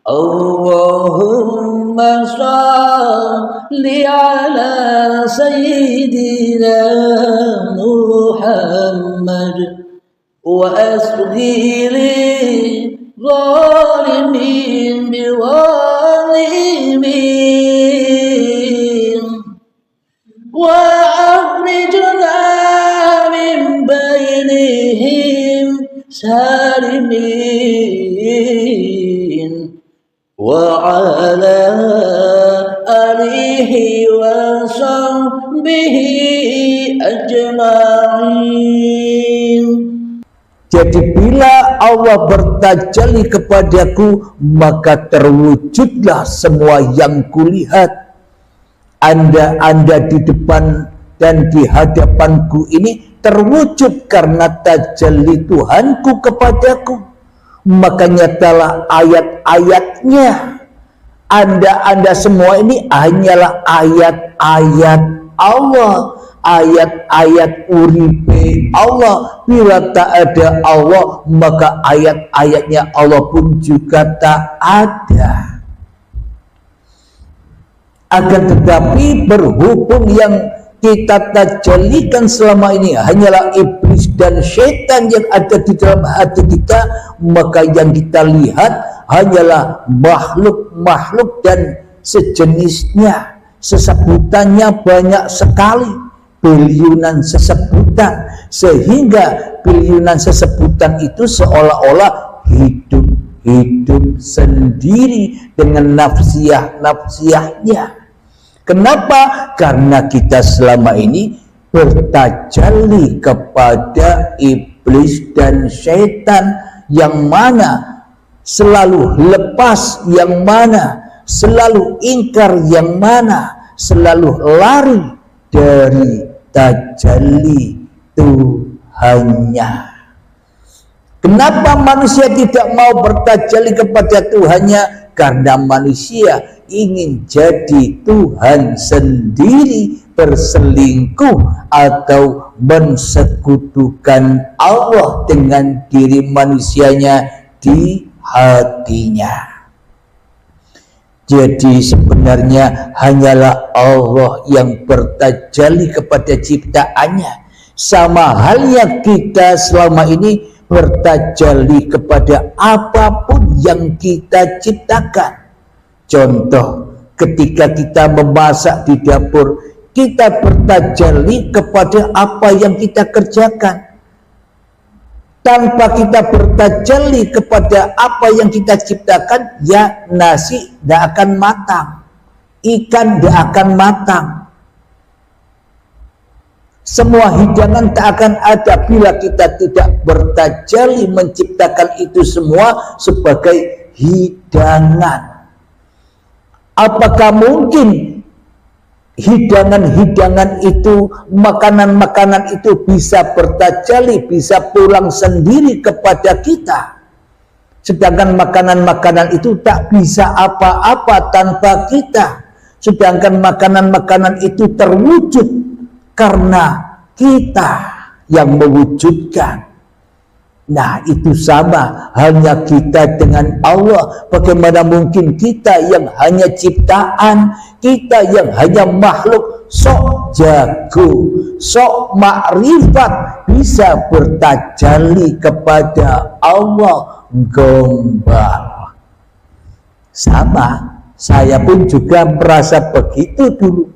Allahumma shalli ala sayyidina Muhammad wa asghiri zalimin biwalimin wa akhrijna min bainihim salimin wa ala alihi wa sahbihi ajma'in. Jadi bila Allah bertajalli kepadaku, maka terwujudlah semua yang kulihat. Anda di depan dan di hadapanku ini terwujud karena tajalli Tuhanku kepadaku. Maka nyatalah ayat-ayatnya. Anda semua ini hanyalah ayat-ayat Allah, ayat-ayat uripe Allah. Bila tak ada Allah, maka ayat-ayatnya Allah pun juga tak ada. Akan tetapi berhubung yang kita tajallikan selama ini hanyalah iblis dan syaitan yang ada di dalam hati kita, maka yang kita lihat hanyalah makhluk-makhluk dan sejenisnya. Sesebutannya banyak sekali, biliunan sesebutan, sehingga biliunan sesebutan itu seolah-olah hidup sendiri dengan nafsiyahnya. Kenapa? Karena kita selama ini bertajalli kepada iblis dan syaitan, yang mana selalu lepas, yang mana selalu ingkar, yang mana selalu lari dari tajalli Tuhannya. Kenapa manusia tidak mau bertajalli kepada Tuhannya? Karena manusia ingin jadi Tuhan sendiri, berselingkuh atau mensekutukan Allah dengan diri manusianya di hatinya. Jadi sebenarnya hanyalah Allah yang bertajalli kepada ciptaannya. Sama halnya kita selama ini bertajalli kepada apapun yang kita ciptakan. Contoh, ketika kita memasak di dapur, kita bertajalli kepada apa yang kita kerjakan. Tanpa kita bertajalli kepada apa yang kita ciptakan, ya nasi tidak akan matang, ikan tidak akan matang, semua hidangan tak akan ada bila kita tidak bertajalli menciptakan itu semua sebagai hidangan. Apakah mungkin hidangan-hidangan itu, makanan-makanan itu bisa bertajalli, bisa pulang sendiri kepada kita? Sedangkan makanan-makanan itu tak bisa apa-apa tanpa kita. Sedangkan makanan-makanan itu terwujud karena kita yang mewujudkan. Nah, itu sama hanya kita dengan Allah. Bagaimana mungkin kita yang hanya ciptaan, kita yang hanya makhluk sok jago, sok makrifat bisa bertajalli kepada Allah gombal. Sama, saya pun juga merasa begitu dulu.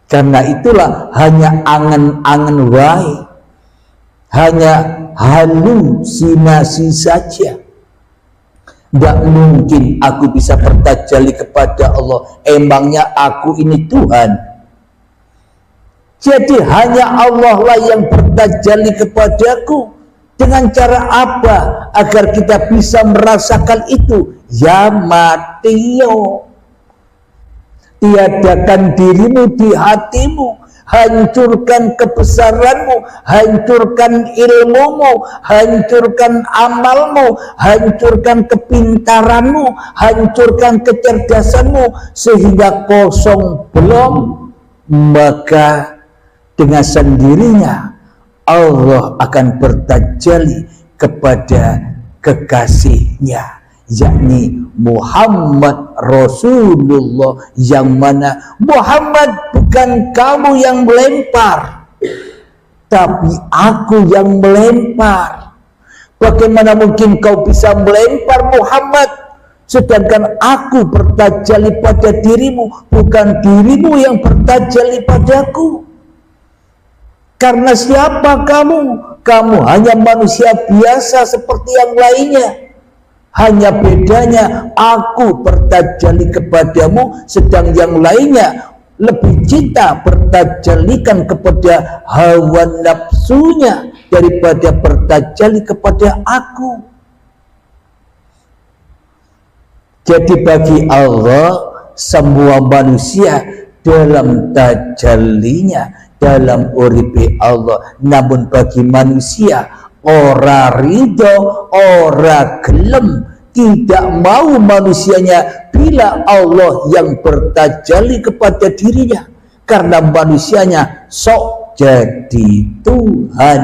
Karena itulah hanya angan-angan wae, hanya halusinasi saja. Tidak mungkin aku bisa bertajalli kepada Allah. Emangnya aku ini Tuhan? Jadi hanya Allah lah yang bertajalli kepadaku. Dengan cara apa agar kita bisa merasakan itu? Ya matiyo. Tiadakan dirimu di hatimu, hancurkan kebesaranmu, hancurkan ilmumu, hancurkan amalmu, hancurkan kepintaranmu, hancurkan kecerdasanmu sehingga kosong belum, maka dengan sendirinya Allah akan bertajalli kepada kekasihnya, yakni Muhammad Rasulullah, yang mana Muhammad bukan kamu yang melempar, tapi aku yang melempar. Bagaimana mungkin kau bisa melempar Muhammad, sedangkan aku bertajalli pada dirimu, bukan dirimu yang bertajalli padaku. Karena siapa kamu? Kamu hanya manusia biasa seperti yang lainnya. Hanya bedanya aku bertajalli kepadamu, sedang yang lainnya lebih cinta bertajallikan kepada hawa nafsunya daripada bertajalli kepada aku. Jadi bagi Allah semua manusia dalam tajallinya, dalam uripe Allah. Namun bagi manusia ora ridho, ora gelem, tidak mau manusianya bila Allah yang bertajalli kepada dirinya, karena manusianya sok jadi Tuhan,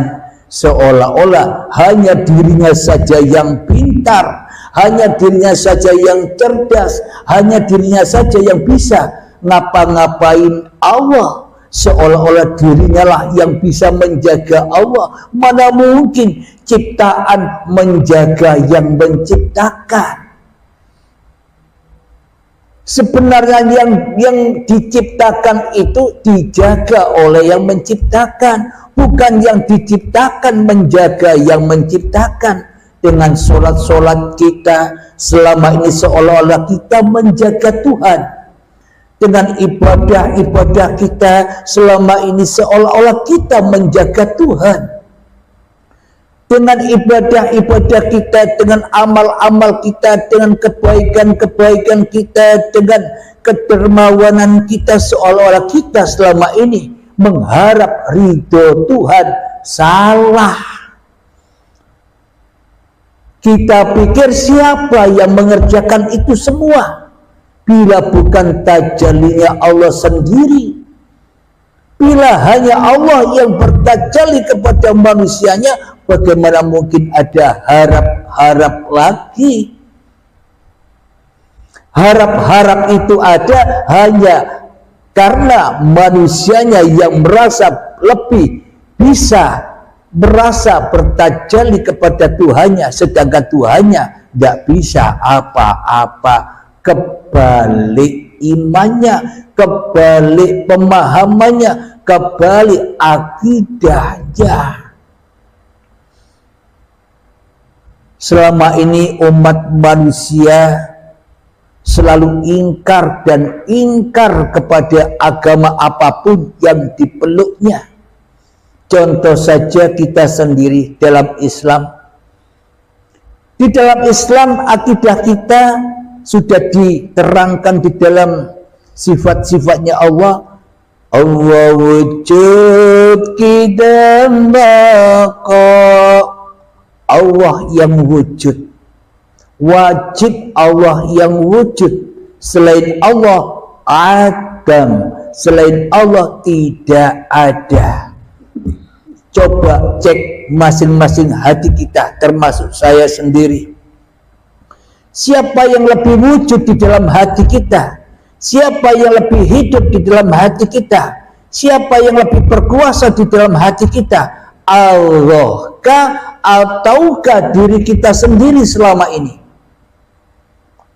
seolah-olah hanya dirinya saja yang pintar, hanya dirinya saja yang cerdas, hanya dirinya saja yang bisa ngapa-ngapain Allah, seolah-olah dirinya lah yang bisa menjaga Allah. Mana mungkin ciptaan menjaga yang menciptakan? Sebenarnya yang diciptakan itu dijaga oleh yang menciptakan, bukan yang diciptakan menjaga yang menciptakan. Dengan sholat-sholat kita selama ini seolah-olah kita menjaga Tuhan. Dengan ibadah-ibadah kita selama ini seolah-olah kita menjaga Tuhan. Dengan ibadah-ibadah kita, dengan amal-amal kita, dengan kebaikan-kebaikan kita, dengan kedermawanan kita, seolah-olah kita selama ini mengharap ridho Tuhan. Salah. Kita pikir siapa yang mengerjakan itu semua bila bukan tajallinya Allah sendiri? Bila hanya Allah yang bertajalli kepada manusianya, bagaimana mungkin ada harap-harap lagi? Harap-harap itu ada hanya karena manusianya yang merasa lebih bisa merasa bertajalli kepada Tuhannya, sedangkan Tuhannya tidak bisa apa-apa. Kebalik imannya, kebalik pemahamannya, kebalik akidahnya. Selama ini umat manusia selalu ingkar dan ingkar kepada agama apapun yang dipeluknya. Contoh saja kita sendiri dalam Islam. Di dalam Islam akidah kita sudah diterangkan di dalam sifat-sifatnya Allah. Allah wujud kidam baqa. Allah yang wujud. Wajib Allah yang wujud. Selain Allah Adam. Selain Allah tidak ada. Coba cek masing-masing hati kita, termasuk saya sendiri. Siapa yang lebih wujud di dalam hati kita? Siapa yang lebih hidup di dalam hati kita? Siapa yang lebih berkuasa di dalam hati kita? Allah kah ataukah diri kita sendiri selama ini?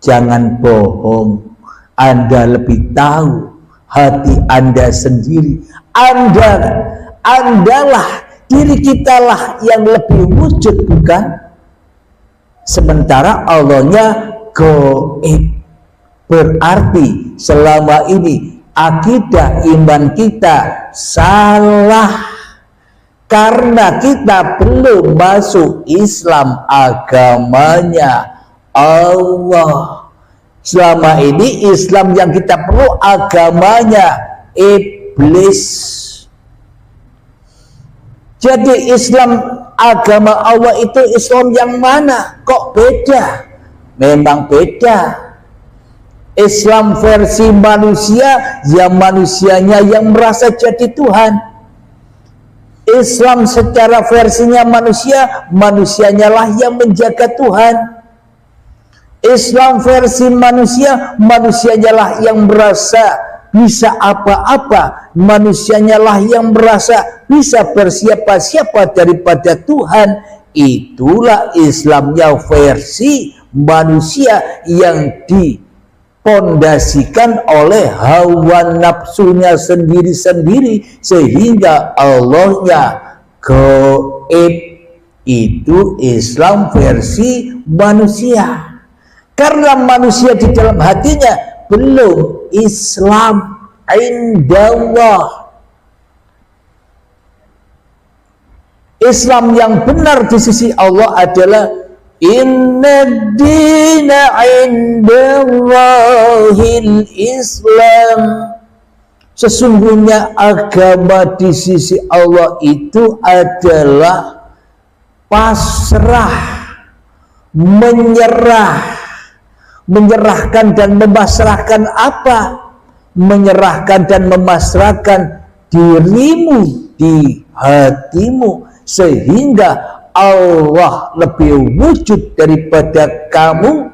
Jangan bohong. Anda lebih tahu hati Anda sendiri. Andalah, diri kitalah yang lebih wujud, bukan? Sementara Allahnya gaib. Berarti selama ini akidah iman kita salah, karena kita belum masuk Islam, agamanya Allah. Selama ini Islam yang kita perlu agamanya iblis. Jadi Islam agama Allah itu Islam yang mana? Kok beda? Memang beda. Islam versi manusia, ya manusianya yang merasa jadi Tuhan. Islam secara versinya manusia, manusianya lah yang menjaga Tuhan. Islam versi manusia, manusianya lah yang merasa bisa apa-apa, manusianya lah yang merasa bisa bersiapa-siapa daripada Tuhan. Itulah Islamnya versi manusia yang dipondasikan oleh hawa nafsunya sendiri-sendiri, sehingga Allahnya gaib. Itu Islam versi manusia. Karena manusia di dalam hatinya belum Islam indallah. Islam yang benar di sisi Allah adalah inna dina indallahil Islam. Sesungguhnya agama di sisi Allah itu adalah pasrah, menyerahkan dan memasrahkan apa? Menyerahkan dan memasrahkan dirimu di hatimu, sehingga Allah lebih wujud daripada kamu,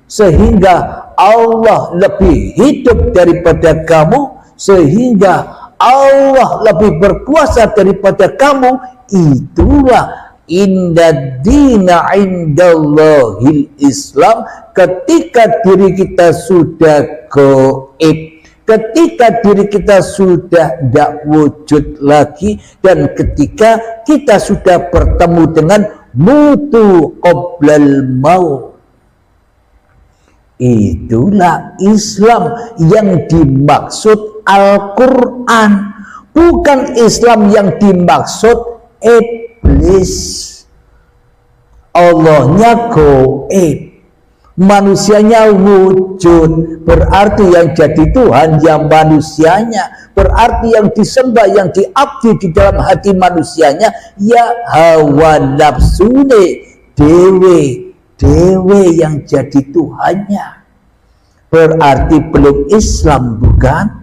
sehingga Allah lebih hidup daripada kamu, sehingga Allah lebih berkuasa daripada kamu. Itulah inna dina indallahil Islam. Ketika diri kita sudah gaib, ketika diri kita sudah tidak wujud lagi, dan ketika kita sudah bertemu dengan mutu qoblal maut, itulah Islam yang dimaksud Al-Quran, bukan Islam yang dimaksud iblis. Allahnya gaib, manusianya wujud. Berarti yang jadi Tuhan yang manusianya, berarti yang disembah, yang diabdi di dalam hati manusianya ya hawa nafsune dewe yang jadi Tuhannya. Berarti belum Islam, bukan?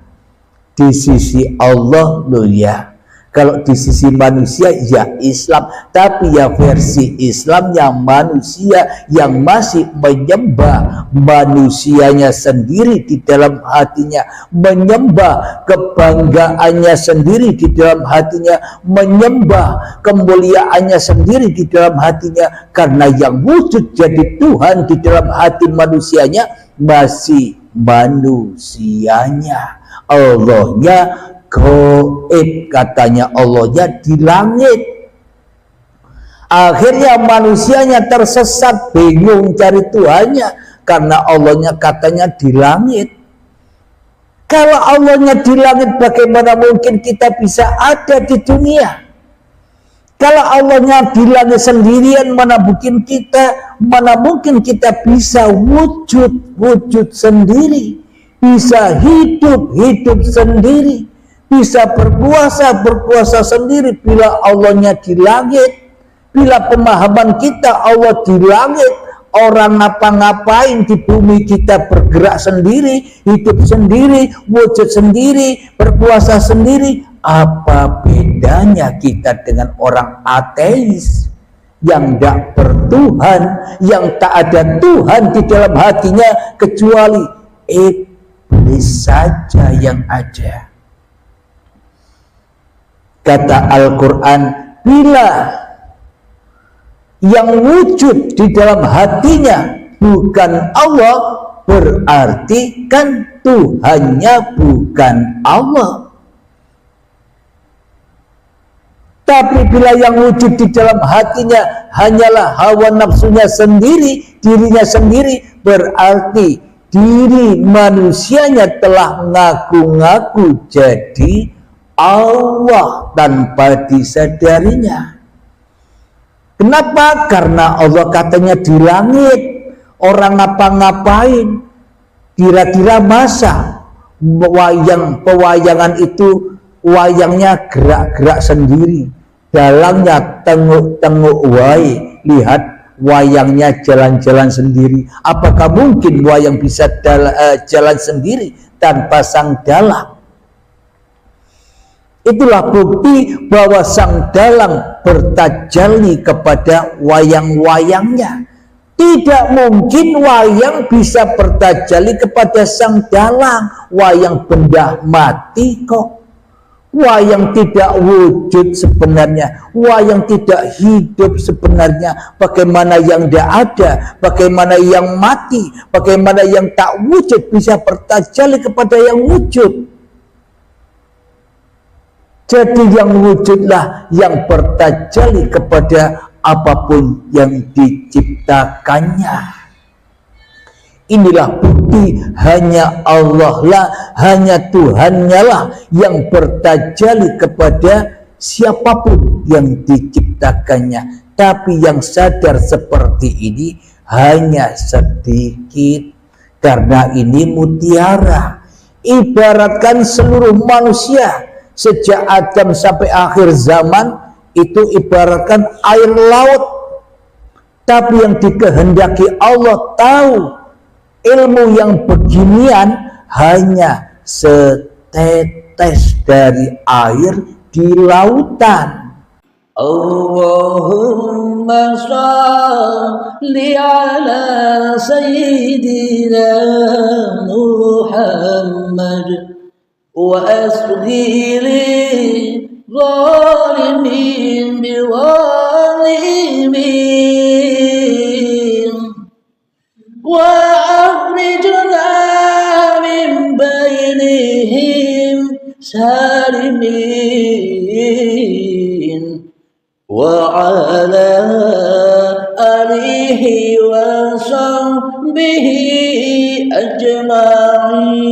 Di sisi Allah loh ya. Kalau di sisi manusia ya Islam, tapi ya versi Islam yang manusia, yang masih menyembah manusianya sendiri di dalam hatinya, menyembah kebanggaannya sendiri di dalam hatinya, menyembah kemuliaannya sendiri di dalam hatinya, karena yang wujud jadi Tuhan di dalam hati manusianya masih manusianya. Allahnya gaib, katanya Allahnya di langit. Akhirnya manusianya tersesat, bingung cari Tuhannya, karena Allahnya katanya di langit. Kalau Allahnya di langit, bagaimana mungkin kita bisa ada di dunia? Kalau Allahnya di langit sendirian, mana mungkin kita bisa wujud sendiri, bisa hidup sendiri, bisa berpuasa sendiri. Bila Allahnya di langit, bila pemahaman kita Allah di langit, orang ngapa-ngapain di bumi kita bergerak sendiri, hidup sendiri, wujud sendiri, berpuasa sendiri. Apa bedanya kita dengan orang ateis yang tidak bertuhan, yang tak ada Tuhan di dalam hatinya kecuali iblis saja yang ada? Kata Al-Quran, bila yang wujud di dalam hatinya bukan Allah, berarti kan Tuhannya bukan Allah. Tapi bila yang wujud di dalam hatinya hanyalah hawa nafsunya sendiri, dirinya sendiri, berarti diri manusianya telah ngaku-ngaku jadi Allah tanpa disadarinya. Kenapa? Karena Allah katanya di langit. Orang ngapa-ngapain, kira-kira masa pewayangan itu wayangnya gerak-gerak sendiri, dalangnya tenguk-tenguk wae, lihat wayangnya jalan-jalan sendiri. Apakah mungkin wayang bisa jalan sendiri tanpa sang dalang? Itulah bukti bahwa sang dalang bertajalli kepada wayang-wayangnya. Tidak mungkin wayang bisa bertajalli kepada sang dalang. Wayang benda mati kok. Wayang tidak wujud sebenarnya. Wayang tidak hidup sebenarnya. Bagaimana yang tidak ada, bagaimana yang mati, bagaimana yang tak wujud bisa bertajalli kepada yang wujud. Jadi yang wujudlah yang bertajalli kepada apapun yang diciptakannya. Inilah bukti hanya Allah lah, hanya Tuhannya lah yang bertajalli kepada siapapun yang diciptakannya. Tapi yang sadar seperti ini hanya sedikit, karena ini mutiara. Ibaratkan seluruh manusia sejak Adam sampai akhir zaman itu ibaratkan air laut. Tapi yang dikehendaki Allah tahu ilmu yang beginian hanya setetes dari air di lautan. Allahumma shalli ala sayyidina Muhammad wa asghili zalimin biwalimin wa akhrijna min bainihim salimin wa ala alihi wa sahbihi ajma'in.